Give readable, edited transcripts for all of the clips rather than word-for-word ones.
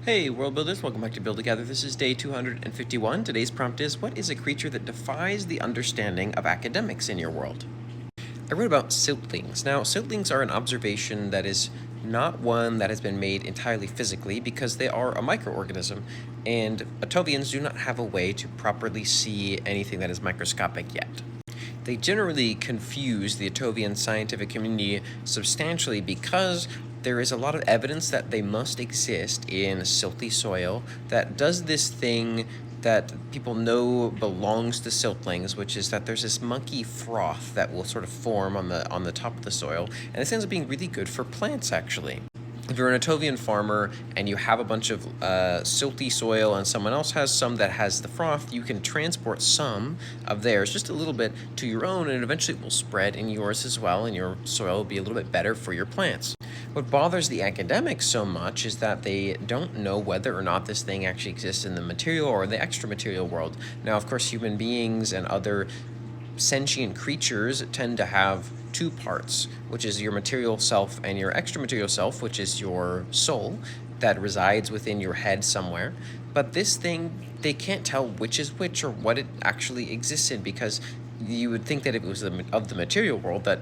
Hey world builders, welcome back to Build Together. This is day 251. Today's prompt is, what is a creature that defies the understanding of academics in your world? I wrote about siltlings. Now, siltlings are an observation that is not one that has been made entirely physically because they are a microorganism, and Attovians do not have a way to properly see anything that is microscopic yet. They generally confuse the Attovian scientific community substantially because there is a lot of evidence that they must exist in silty soil that does this thing that people know belongs to siltlings, which is that there's this monkey froth that will sort of form on the top of the soil, and this ends up being really good for plants, actually. If you're an Attovian farmer and you have a bunch of silty soil and someone else has some that has the froth, you can transport some of theirs, just a little bit, to your own, and eventually it will spread in yours as well, and your soil will be a little bit better for your plants. What bothers the academics so much is that they don't know whether or not this thing actually exists in the material or the extra material world. Now, of course, human beings and other sentient creatures tend to have two parts, which is your material self and your extra material self, which is your soul that resides within your head somewhere. But this thing, they can't tell which is which or what it actually exists in, because you would think that if it was of the material world, that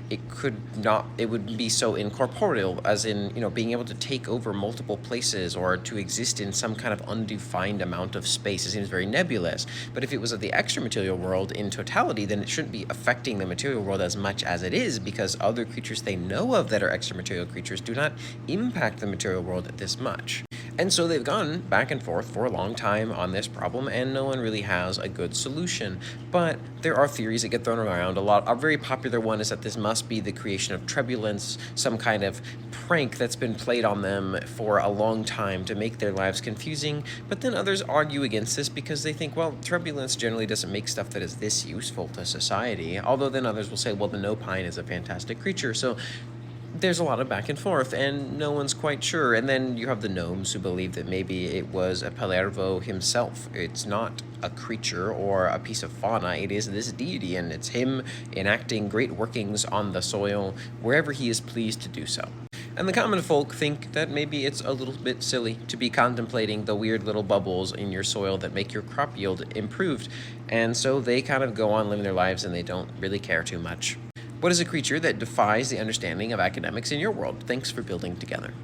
it would be so incorporeal, as in, being able to take over multiple places or to exist in some kind of undefined amount of space. It seems very nebulous. But if it was of the extra material world in totality, then it shouldn't be affecting the material world as much as it is, because other creatures they know of that are extra material creatures do not impact the material world this much. And so they've gone back and forth for a long time on this problem, and no one really has a good solution. But there are theories that get thrown around a lot. A very popular one is that this must be the creation of Trebulence, some kind of prank that's been played on them for a long time to make their lives confusing. But then others argue against this because they think, well, Trebulence generally doesn't make stuff that is this useful to society. Although then others will say, well, the Nopine is a fantastic creature. So there's a lot of back and forth, and no one's quite sure. And then you have the gnomes who believe that maybe it was a Palervo himself. It's not a creature or a piece of fauna, it is this deity, and it's him enacting great workings on the soil wherever he is pleased to do so. And the common folk think that maybe it's a little bit silly to be contemplating the weird little bubbles in your soil that make your crop yield improved, and so they kind of go on living their lives and they don't really care too much. What is a creature that defies the understanding of academics in your world? Thanks for building together.